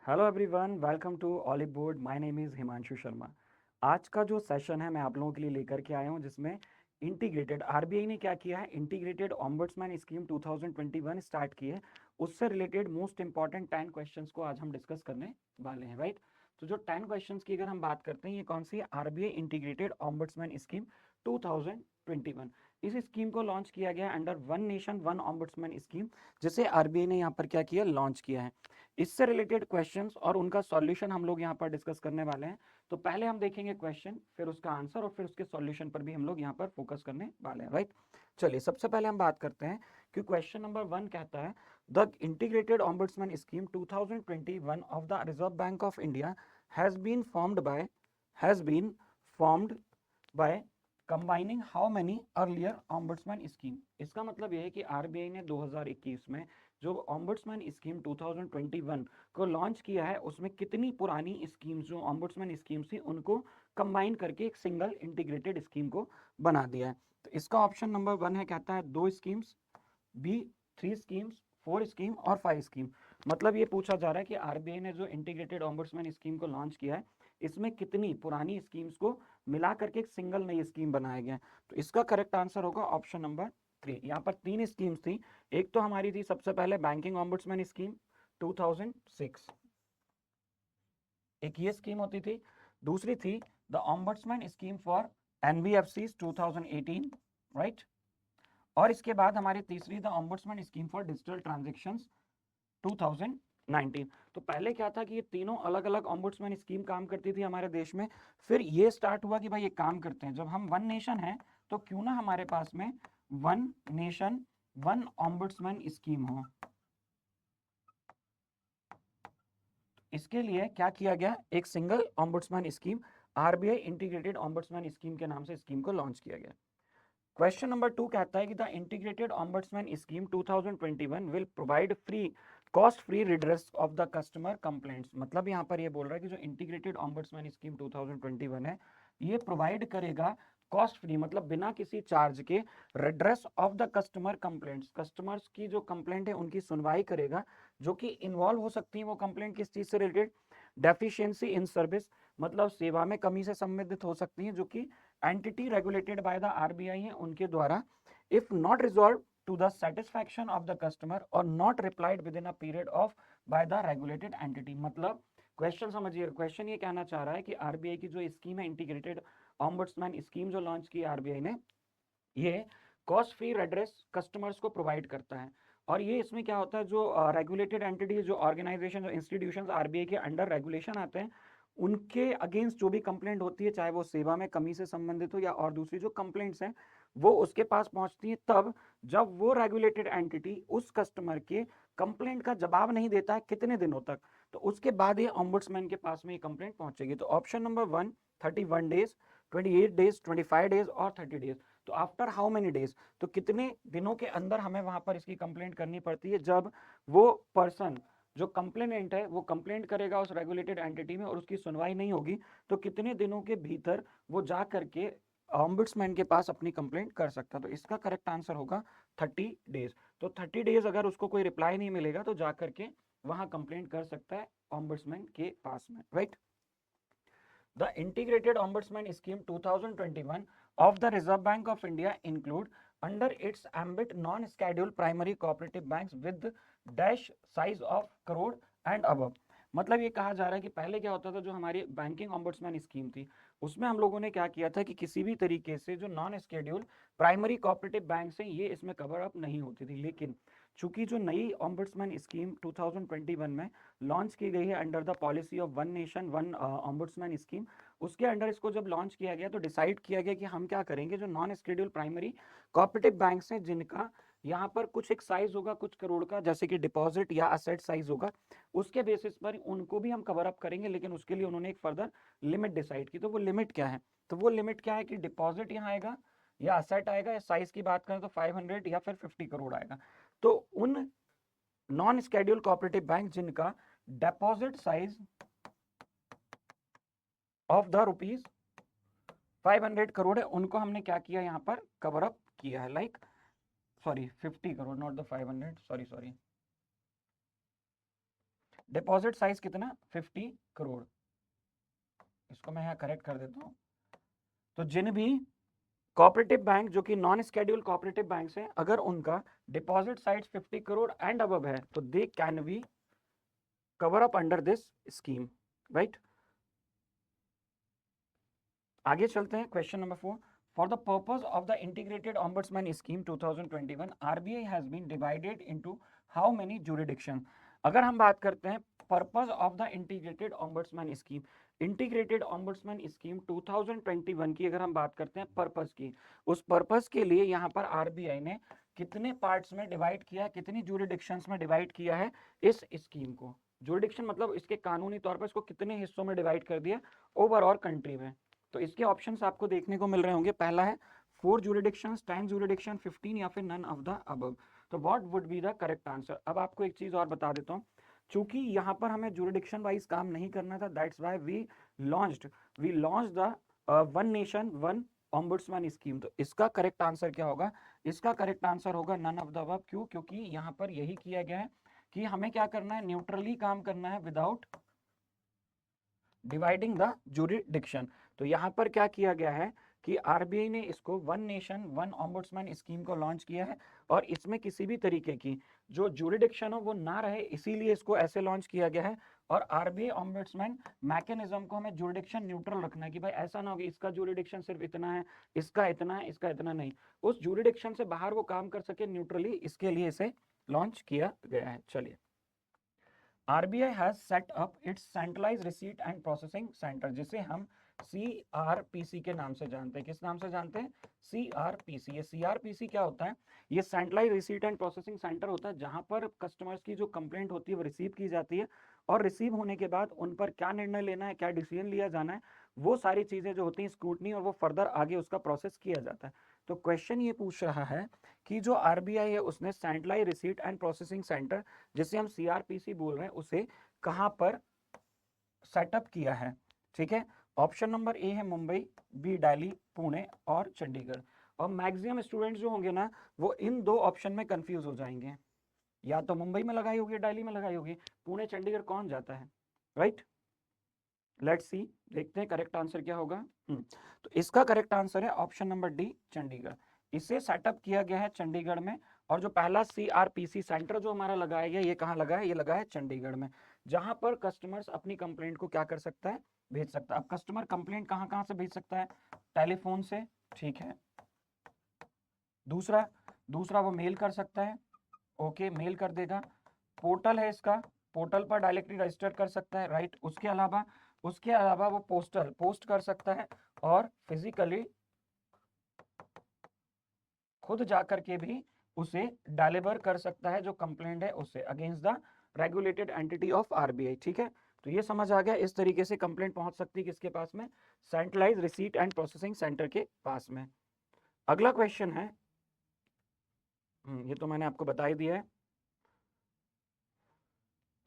Hello everyone, welcome to Olive Board. My name is Himanshu Sharma. आज का जो सेशन है मैं आप लोगों के लिए लेकर के आया हूं, जिसमें इंटीग्रेटेड आरबीआई ने क्या किया है, इंटीग्रेटेड ऑम्बुड्समैन स्कीम 2021 स्टार्ट की है। उससे रिलेटेड मोस्ट इंपॉर्टेंट 10 क्वेश्चंस को आज हम डिस्कस करने वाले हैं, राइट। तो जो 10 क्वेश्चंस की अगर हम बात करते हैं, ये कौन सी है, आरबीआई इंटीग्रेटेड ऑम्बुड्समैन स्कीम 2021। इस स्कीम को लॉन्च किया गया under one nation one ombudsman scheme, जिसे आरबीआई ने यहाँ पर क्या किया, लॉन्च किया है। इससे रिलेटेड क्वेश्चंस और उनका सॉल्यूशन हम लोग यहाँ पर डिस्कस करने वाले हैं। तो पहले हम देखेंगे क्वेश्चन, फिर उसका आंसर और फिर उसके सॉल्यूशन पर भी हम लोग यहाँ पर फोकस करने वाले हैं, राइट। चलिए सबसे पहले हम बात करते हैं कि क्वेश्चन नंबर 1 कहता है, the integrated ombudsman scheme 2021 of the Reserve Bank of India has been formed by combining how many earlier ombudsman scheme. इसका मतलब यह है कि आरबीआई ने 2021 में जो ऑम्बुड्समैन स्कीम 2021 को लॉन्च किया है, उसमें कितनी पुरानी स्कीम्स जो ऑम्बुड्समैन स्कीम्स थी उनको कंबाइन करके एक सिंगल इंटीग्रेटेड स्कीम को बना दिया है। तो इसका ऑप्शन नंबर 1 है, कहता है 2 स्कीम्स, बी 3 स्कीम्स, 4 स्कीम और 5 स्कीम। मतलब ये पूछा जा रहा है कि आरबीआई ने जो इंटीग्रेटेड ऑम्बुड्समैन स्कीम को लॉन्च किया है, इसमें कितनी पुरानी स्कीम्स को मिला करके एक सिंगल नई स्कीम बनाया गया है। तो इसका करेक्ट आंसर होगा ऑप्शन नंबर 3। यहाँ पर 3 स्कीम्स थी। एक तो हमारी थी सबसे पहले बैंकिंग ऑम्बुड्समैन स्कीम 2006, एक ये स्कीम होती थी। दूसरी थी the ombudsman scheme for NBFC 2018, right. और इसके बाद हमारी तीसरी the ombudsman scheme for digital transactions 2019। तो पहले क्या था कि ये तीनों अलग अलग ऑम्बुड्समैन स्कीम काम करती थी हमारे देश में। फिर ये स्टार्ट हुआ कि भाई ये काम करते हैं, जब हम वन नेशन है तो क्यों ना हमारे पास में one nation one ombudsman scheme हो। इसके लिए क्या किया गया, एक single ombudsman scheme, RBI integrated ombudsman scheme के नाम से स्कीम को लॉन्च किया गया। क्वेश्चन नंबर 2 कहता है कि the integrated ombudsman scheme 2021 will provide free cost free redress of the customer complaints. मतलब यहाँ पर ये बोल रहा है कि जो इंटीग्रेटेड ऑम्बुड्समैन स्कीम 2021 है, ये प्रोवाइड करेगा कॉस्ट फ्री, मतलब बिना किसी चार्ज के, redress of the customer complaints. Customers की जो कंप्लेंट है उनकी सुनवाई करेगा, जो कि इन्वॉल्व हो सकती है वो कंप्लेंट किस चीज से रिलेटेड, डेफिशिएंसी इन सर्विस, मतलब सेवा में कमी से संबंधित हो सकती है, जो कि entity regulated by the RBI है उनके द्वारा, if not resolve to the satisfaction of the customer और not replied within a period of by the regulated entity. मतलब क्वेश्चन समझिए, क्वेश्चन ये कहना चाह रहा है कि आरबीआई की जो स्कीम है, इंटीग्रेटेड ऑम्बुड्समैन स्कीम जो लॉन्च की आरबीआई ने, ये कॉस्ट फ्री रेड्रेस कस्टमर्स को प्रोवाइड करता है। और ये इसमें क्या होता है, जो रेगुलेटेड एंटिटी, जो ऑर्गेनाइजेशन, जो इंस्टीट्यूशंस आरबीआई के अंडर रेगुलेशन आते हैं, उनके अगेंस्ट जो भी कंप्लेंट होती है, चाहे वो सेवा में कमी से संबंधित हो या और दूसरी जो कंप्लेंट्स हैं, वो उसके पास पहुंचती है तब जब वो रेगुलेटेड एंटिटी उस कस्टमर के कंप्लेंट का जवाब नहीं देता है कितने दिनों तक, तो उसके बाद ये ऑम्बुड्समैन के पास में ये कंप्लेंट पहुंचेगी। तो option number 1, 31 days, 28 days, 25 days और 30 डेज। तो आफ्टर हाउ मेनी डेज, तो कितने दिनों के अंदर हमें वहां पर इसकी कंप्लेंट करनी पड़ती है, जब वो पर्सन जो कंप्लेनेंट है वो कंप्लेंट करेगा उस रेगुलेटेड एंटिटी में और उसकी सुनवाई नहीं होगी, तो कितने दिनों के भीतर वो जा करके ऑम्बुड्समैन के पास अपनी कंप्लेंट कर सकता है। तो इसका करेक्ट आंसर होगा 30 डेज। तो 30 डेज अगर उसको कोई रिप्लाई नहीं मिलेगा तो जा करके वहां कंप्लेंट कर सकता है ऑम्बुड्समैन के पास में, right. The Integrated Ombudsman Scheme 2021 of the Reserve Bank of India include under its ambit non-scheduled primary cooperative banks with dash size of crore and above। मतलब ये कहा जा रहा है कि पहले क्या होता था, जो हमारी बैंकिंग ऑम्बुड्समैन स्कीम थी, उसमें हम लोगों ने क्या किया था कि किसी भी तरीके से जो non schedule primary cooperative bank हैं ये इसमें कवर अप नहीं होती थी। लेकिन चूंकि जो नई ऑम्बुड्समैन स्कीम 2021 में लॉन्च की गई है under the policy of one nation one ombudsman scheme, उसके अंडर इसको जब लॉन्च किया गया तो डिसाइड किया गया कि हम क्या करेंगे, जो non schedule primary cooperative banks हैं जिनका यहाँ पर कुछ एक साइज होगा कुछ करोड़ का, जैसे कि डिपॉजिट या असेट साइज होगा, उसके बेसिस पर उनको भी हम कवर अप करेंगे। लेकिन उसके लिए उन्होंने एक फर्दर लिमिट डिसाइड की। तो वो लिमिट क्या है, तो वो लिमिट क्या है कि डिपॉजिट यहाँ आएगा या असेट आएगा, या साइज की बात करें तो 500 या फिर 50 करोड़ आएगा। तो उन नॉन स्केड्यूल कोऑपरेटिव बैंक जिनका deposit size of the rupees 500 crore है, उनको हमने क्या किया, यहाँ पर कवर अप किया है। Like sorry 50 crore, not the 500, sorry sorry. Deposit size कितना 50 करोड़। इसको मैं यहाँ करेक्ट कर देता हूँ। तो जिन भी कोऑपरेटिव बैंक जो कि नॉन स्केड्यूल कोऑपरेटिव बैंक्स हैं, अगर उनका deposit size 50 crore and above है तो they can be cover up under this scheme, right. आगे चलते हैं, question number 4। For the purpose of the integrated ombudsman scheme 2021 RBI has been divided into how many jurisdiction. अगर हम बात करते हैं purpose of the integrated ombudsman scheme, integrated ombudsman scheme 2021 की अगर हम बात करते हैं पर्पस की, उस पर्पस के लिए यहाँ पर आरबीआई ने कितने पार्ट्स में डिवाइड किया है, कितनी जुरिडिक्शंस में डिवाइड किया है इस स्कीम को। जुरिडिक्शन मतलब इसके कानूनी तौर पर इसको कितने हिस्सों में डिवाइड कर दिया ओवरऑल कंट्री में। तो इसके ऑप्शंस आपको देखने को मिल रहे होंगे। पहला है 4 जुरिडिक्शंस, 10 जुरिडिक्शन, 15 या फिर नन ऑफ द अबव। तो what would be the correct answer. अब आपको एक चीज और बता देता हूँ, चूंकि यहाँ पर हमें जुरिडिक्शन वाइज काम नहीं करना था, that's why we launched the one nation one ombudsman scheme. तो इसका करेक्ट आंसर क्या होगा, इसका करेक्ट आंसर होगा नन ऑफ द अबव। क्यों? क्योंकि यहाँ पर यही किया गया है कि हमें क्या करना है, न्यूट्रली काम करना है विदाउट डिवाइडिंग द जुरिडिक्शन। तो यहाँ पर क्या किया गया है कि आरबीआई ने इसको one nation one ombudsman scheme को लॉन्च किया है और इसमें किसी भी तरीके की जो जुरिडिक्शन हो वो ना रहे, इसीलिए इसको ऐसे लॉन्च किया गया है। और आरबीआई ऑम्बुड्समैन मैकेनिज्म को हमें जुरिडिक्शन न्यूट्रल रखना है कि भाई ऐसा ना हो कि इसका जुरिडिक्शन सिर्फ इतना है, इसका इतना है, इसका इतना नहीं, उस जुरिडिक्शन से बाहर वो काम कर सके न्यूट्रली, इसके लिए इसे लॉन्च किया गया है। चलिए, RBI has set up its centralized receipt and processing center, जिसे हम CRPC के नाम से जानते हैं। किस नाम से जानते हैं? CRPC। ये CRPC क्या होता है? ये centralise receipt and processing centre होता है जहां पर कस्टमर्स की जो कंप्लेंट होती है वो रिसीव की जाती है और रिसीव होने के बाद उन पर क्या निर्णय लेना है, क्या डिसीजन लिया जाना है, वो सारी चीजें जो होती हैं स्क्रूटनी और वो फर्दर आगे उसका प्रोसेस किया जाता है। तो क्वेश्चन ये पूछ रहा है कि जो आरबीआई है उसने centralise receipt and processing centre, जिसे हम सीआरपीसी बोल रहे हैं, उसे कहां पर सेटअप किया है? ठीक है, ऑप्शन नंबर ए है मुंबई, बी दिल्ली, पुणे और चंडीगढ़। और मैक्सिमम स्टूडेंट्स जो होंगे ना वो इन दो ऑप्शन में कंफ्यूज हो जाएंगे, या तो मुंबई में लगाई होगी, दिल्ली में लगाई होगी, पुणे चंडीगढ़ कौन जाता है, राइट। लेट्स सी, देखते हैं करेक्ट आंसर क्या होगा। तो इसका करेक्ट आंसर है ऑप्शन नंबर डी, चंडीगढ़। इसे सेटअप किया गया है चंडीगढ़ में। और जो पहला सीआरपीसी सेंटर जो हमारा लगाया गया, ये कहाँ लगा है? ये लगा है चंडीगढ़ में, जहां पर कस्टमर्स अपनी कंप्लेंट को क्या कर सकता है? भेज सकता है। अब कस्टमर कंप्लेंट कहाँ कहाँ से भेज सकता है? टेलीफोन से, ठीक है। दूसरा दूसरा वो मेल कर सकता है, ओके, मेल कर देगा। पोर्टल है इसका, पोर्टल पर डायरेक्टली रजिस्टर कर सकता है, राइट। उसके अलावा वो पोस्ट कर सकता है और फिजिकली खुद जाकर के भी उसे डिलीवर कर सकता है जो कंप्लेंट है उससे against the regulated entity of RBI. ठीक है, तो ये समझ आ गया, इस तरीके से कंप्लेंट पहुंच सकती है किसके पास में? Centralise receipt and processing centre के पास में। अगला क्वेश्चन है, ये तो मैंने आपको बता ही दिया है।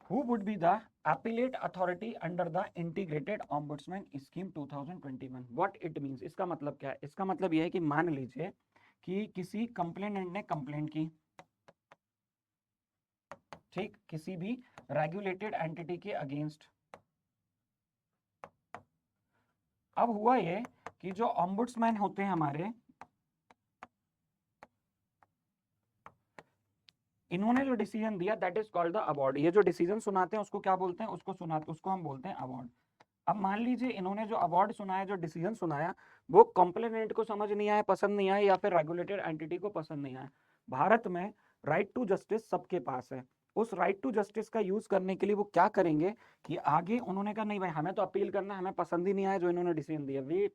Who would be the appellate authority under the integrated ombudsman scheme 2021? What it means? इसका मतलब क्या है? इसका मतलब यह है कि मान लीजिए कि किसी कंप्लेनेंट ने कंप्लेंट की, ठीक, किसी भी रेगुलेटेड एंटिटी के अगेंस्ट। अब हुआ ये कि जो ऑम्बुड्समैन होते हैं हमारे, इन्होंने जो डिसीजन दिया that is called the award. ये जो डिसीजन सुनाते हैं उसको क्या बोलते हैं? उसको हम बोलते हैं अवार्ड। अब मान लीजिए इन्होंने जो अवार्ड सुनाया, जो डिसीजन सुनाया, वो कंप्लेनेंट को समझ नहीं आया, पसंद नहीं आया, या फिर रेगुलेटेड एंटिटी को पसंद नहीं आया। भारत में राइट टू जस्टिस सबके पास है। उस राइट टू जस्टिस का यूज करने के लिए वो क्या करेंगे कि आगे उन्होंने कहा नहीं भाई हमें तो अपील करना है, हमें पसंद ही नहीं आया जो इन्होंने डिसीजन दिया, वे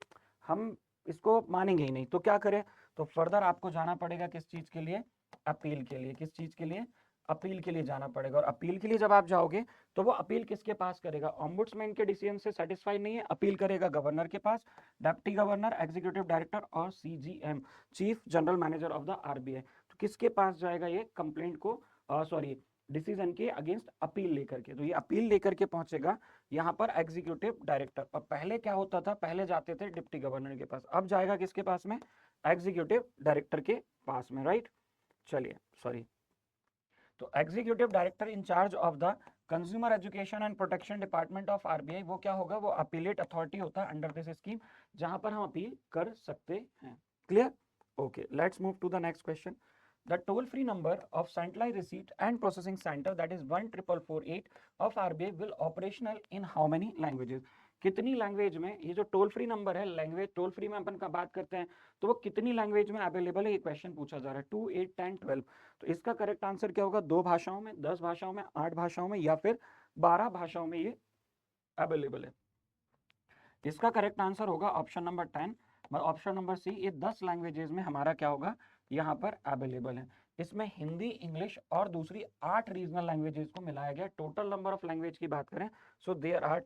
हम इसको मानेंगे ही नहीं। तो क्या करें? तो फर्दर आपको जाना पड़ेगा किस चीज के लिए? अपील के लिए। किस चीज के लिए? अपील के लिए जाना पड़ेगा। और अपील के लिए जब आप जाओगे तो वो अपील किसके पास करेगा? ऑम्बुड्समैन के डिसीजन से सेटिस्फाई नहीं है, अपील करेगा गवर्नर के पास, डिप्टी गवर्नर, एग्जीक्यूटिव डायरेक्टर और CGM, chief general manager of the RBI. तो किसके पास जाएगा ये कंप्लेंट को, सॉरी डिसीजन के अगेंस्ट अपील लेकर के? तो ये अपील लेकर के पहुंचेगा यहाँ पर एग्जीक्यूटिव डायरेक्टर। और पहले क्या होता था? पहले जाते थे डिप्टी गवर्नर के पास, अब जाएगा किसके पास में? एग्जीक्यूटिव डायरेक्टर के पास में, राइट। चलिए, सॉरी, तो executive director in charge of the consumer education and protection department of RBI, वो क्या होगा, वो अपीलेट अथॉरिटी होता है अंडर दिस स्कीम, जहां पर हम अपील कर सकते हैं। Clear? Okay, let's move to the next question. The toll-free number of centralized receipt and processing center, that is 14448 of RBI, will operational in how many languages? कितनी language में ये जो टोल फ्री नंबर है, language toll free में अपन का बात करते हैं, तो वो कितनी लैंग्वेज में अवेलेबल है, ये क्वेश्चन पूछा जा रहा है। 2, 8, 10, 12। तो इसका करेक्ट आंसर क्या होगा? 2 भाषाओं में, 10 भाषाओं में, 8 भाषाओं में, या फिर 12 भाषाओं में ये अवेलेबल है। इसका करेक्ट आंसर होगा option number 10, option number C, ये 10 लैंग्वेजेस में हमारा क्या होगा, यहाँ पर अवेलेबल है। इसमें हिंदी, इंग्लिश और दूसरी 8 रीजनल लैंग्वेजेस को मिलाया गया। टोटल नंबर ऑफ लैंग्वेज की बात करें, so there are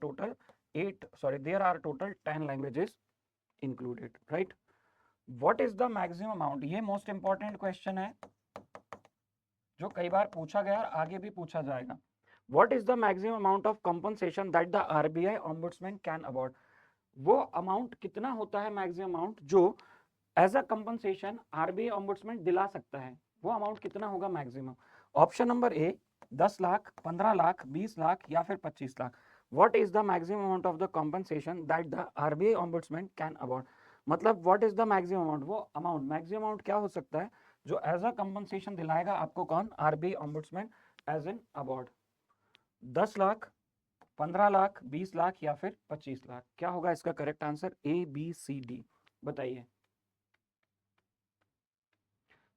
total 10 languages included, right. What is the maximum amount, ये मोस्ट इंपॉर्टेंट क्वेश्चन है जो कई बार पूछा गया और आगे भी पूछा जाएगा। What is the maximum amount of compensation that the RBI ombudsman can award? वो अमाउंट कितना होता है, मैक्सिमम अमाउंट जो as a compensation RBI ombudsman दिला सकता है, वो अमाउंट कितना होगा maximum? Option number A 10 lakh, 15 lakh, 20 lakh या फिर 25 lakh. What is the maximum amount of the compensation that the RBI ombudsman can award? मतलब what is the maximum amount, वो अमाउंट, मैक्सिमम अमाउंट क्या हो सकता है जो एज अ कंपनसेशन दिलाएगा आपको कौन, RBI ombudsman as an award? 10 lakh, 15 lakh, 20 lakh या फिर 25 लाख। क्या होगा इसका correct answer? A, B, C, D, बताइए।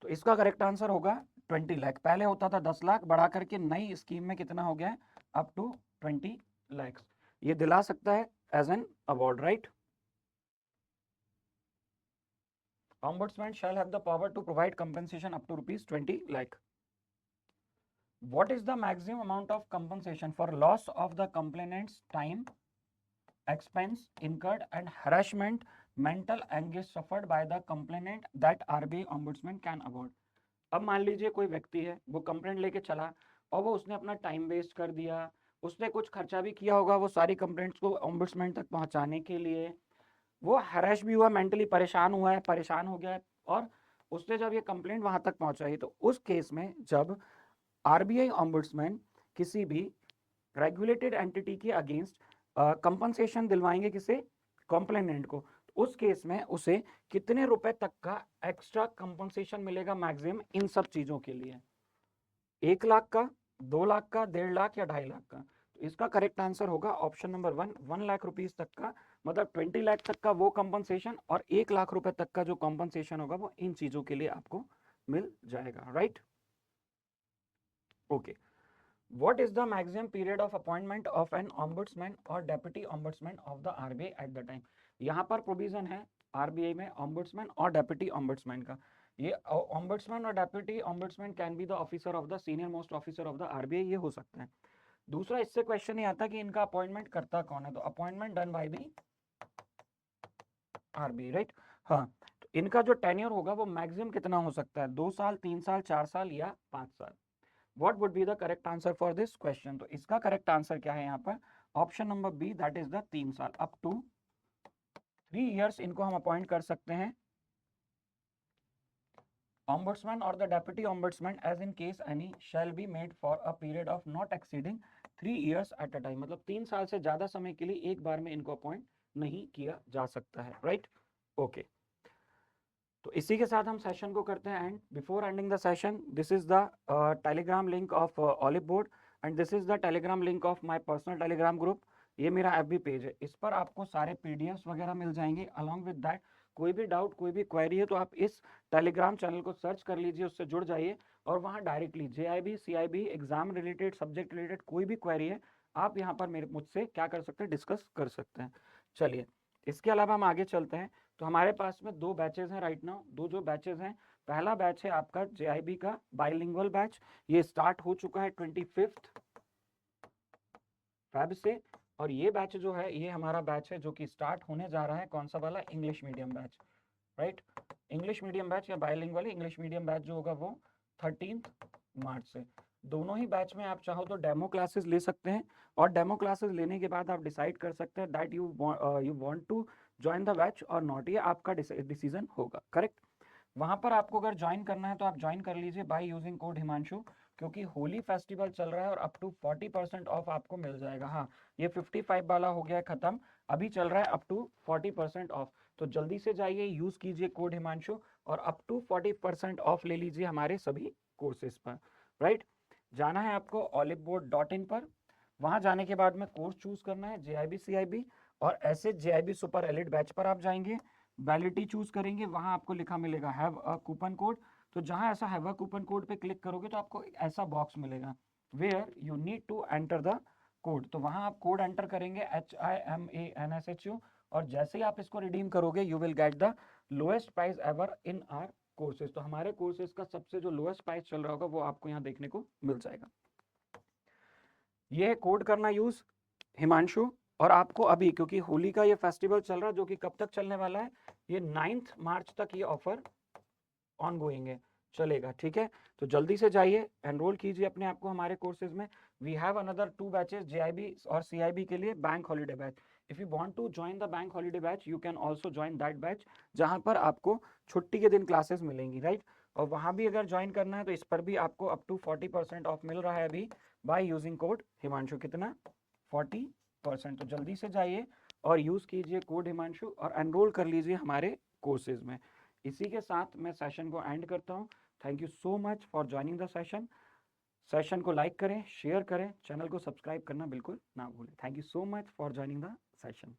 तो इसका करेक्ट आंसर होगा 20 लाख। पहले होता था 10 लाख, बढ़ा करके नई स्कीम में कितना हो गया है, अप टू 20 लाख। ये दिला सकता है as an award, right. Ombudsman shall have the power to provide compensation up to ₹20 lakh. What is the maximum amount of compensation for loss of the complainant's time, expense incurred and harassment, mental anguish suffered by the complainant that RBI Ombudsman can award? अब मान लीजिए कोई व्यक्ति है, वो complaint लेके चला और वो उसने अपना टाइम वेस्ट कर दिया, उसने कुछ खर्चा भी किया होगा वो सारी कंप्लेंट्स को ऑम्बुड्समैन तक पहुंचाने के लिए, वो हैरेश भी हुआ, मेंटली परेशान हुआ है, परेशान हो गया है, और उसने जब ये कंप्लेंट वहां तक पहुंचाई, तो उस केस में जब आरबीआई ऑम्बुड्समैन किसी भी रेगुलेटेड एंटिटी के अगेंस्ट कंपनसेशन दिलवाएंगे किसे, कंप्लेनेंट को, तो उस केस में उसे कितने रुपए तक का एक्स्ट्रा कंपनसेशन मिलेगा मैक्सिमम इन सब चीजों के लिए? 1 लाख का, 2 लाख का, 1.5 लाख या 2.5 लाख का? तो इसका करेक्ट आंसर होगा ऑप्शन नंबर 1, 1 लाख रुपीज तक का, मतलब 20 लाख तक का वो कंपनसेशन, और 1 लाख रुपए तक का जो कंपनसेशन होगा वो इन चीजों के लिए आपको मिल जाएगा, right. Okay, what is the maximum period of appointment of an ombudsman or deputy ombudsman of the RBI at the time? यहाँ पर प्रोविजन है आरबीआई में ombudsman और deputy ombudsman का। ये ombudsman और deputy ombudsman can be the officer of the senior most officer of the RBI, ये हो सकता है। दूसरा, इससे क्वेश्चन ये आता है कि इनका अपॉइंटमेंट करता कौन है, तो appointment done by the RBI, right. हाँ, तो इनका जो टेन्योर होगा वो मैक्सिमम कितना हो सकता है, 2 साल, 3 साल, 4 साल या 5 साल? What would be the correct answer for this question? तो इसका करेक्ट आंसर क्या है यहाँ पर, option number B, that is the 3 साल, अप टू 3 इयर्स इनको हम अपॉइंट कर सकते हैं ombudsman or the deputy ombudsman as in case any shall be made for a period of not exceeding 3 years at a time। मतलब 3 साल से ज्यादा समय के लिए एक बार में इनको अपॉइंट नहीं किया जा सकता है, राइट। ओके, तो इसी के साथ हम सेशन को करते हैं and. Before ending the session, this is the Telegram link of olive board and this is the Telegram link of my personal Telegram group. ये मेरा एफबी पेज है, इस पर आपको सारे पीडीएफ्स वगैरह मिल जाएंगे। अलॉन्ग विद दैट, कोई भी डाउट, कोई भी क्वेरी है तो आप इस टेलीग्राम चैनल को सर्च कर लीजिए, उससे जुड़ जाइए और वहाँ directly JIB, CIB exam related, subject related कोई भी क्वेरी है, आप यहाँ पर मेरे मुझसे क्या कर सकते हैं, डिस्कस कर सकते हैं। चलिए, इसके अलावा हम आगे चलते हैं। तो हमारे पास में 2 बैचेज हैं राइट नाउ, दो जो बैचेज हैं, पहला बैच है आपका JIB का बाइलिंगुअल बैच, ये स्टार्ट हो चुका है 25 फेब से, और ये बैच जो है ये हमारा बैच है जो कि स्टार्ट होने जा रहा है, कौन सा वाला, English medium batch, right. English medium batch या बाइलिंगुअल इंग्लिश मीडियम बैच जो होगा वो 13 मार्च से। दोनों ही बैच में आप चाहो तो डेमो क्लासेस ले सकते हैं, और डेमो क्लासेस लेने के बाद आप डिसाइड कर सकते हैं that you want to join the batch और नॉट, ये आपका डिसीजन होगा, करेक्ट। वहां पर आपको अगर ज्वाइन करना है तो आप ज्वाइन कर लीजिए बाय यूजिंग कोड हिमांशु। क्योंकि होली फेस्टिवल चल रहा है और अप टू 40% ऑफ आपको मिल जाएगा। हाँ, ये 55 वाला हो गया है खत्म, अभी चल रहा है अप टू 40% ऑफ। तो जल्दी से जाइए, यूज कीजिए कोड हिमांशु और अप टू 40% ऑफ ले लीजिए हमारे सभी कोर्सेज पर। राइट, जाना है आपको oliveboard.in पर। वहां जाने के बाद में कोर्स चूज करना है JIB CIB, और ऐसे JIB सुपर एलिट बैच पर आप जाएंगे, वैलिडिटी चूज करेंगे, वहां आपको लिखा मिलेगा हैव अ कूपन कोड। तो जहां ऐसा हैव अ कूपन कोड पे क्लिक करोगे तो आपको ऐसा बॉक्स मिलेगा where you need to enter the code. तो वहां आप कोड एंटर करेंगे HIMANSHU, और जैसे ही आप इसको रिडीम करोगे you will get the lowest price ever in are courses. तो हमारे कोर्सेज का सबसे जो लोएस्ट प्राइस चल रहा होगा वो आपको यहाँ देखने को मिल जाएगा। ये कोड करना यूज हिमांशु। और आपको अभी, क्योंकि होली का ये फेस्टिवल चल रहा है जो कि कब तक चलने वाला है, ये 9 मार्च तक ये ऑफर ऑन गोइंग है, चलेगा। ठीक है, तो जल्दी से जाइए, एनरोल कीजिए अपने आप को हमारे कोर्सेज में। We have another 2 batches JIB और CIB के लिए, bank holiday batch. If you want to join the bank holiday batch you can also join that batch, जहां पर आपको छुट्टी के दिन क्लासेस मिलेंगी। राइट, और वहां भी अगर ज्वाइन करना है तो इस पर भी आपको अप टू 40% ऑफ मिल रहा है अभी बाय यूजिंग कोड हिमांशु। कितना? 40%। तो जल्दी से जाइए और यूज कीजिए कोड हिमांशु और एनरोल कर लीजिए हमारे कोर्सेज में। इसी के साथ मैं सेशन को एंड करता हूँ। Thank you so much for joining the session. Session को लाइक करें, शेयर करें, चैनल को सब्सक्राइब करना बिल्कुल ना भूलें। Thank you so much for joining the session.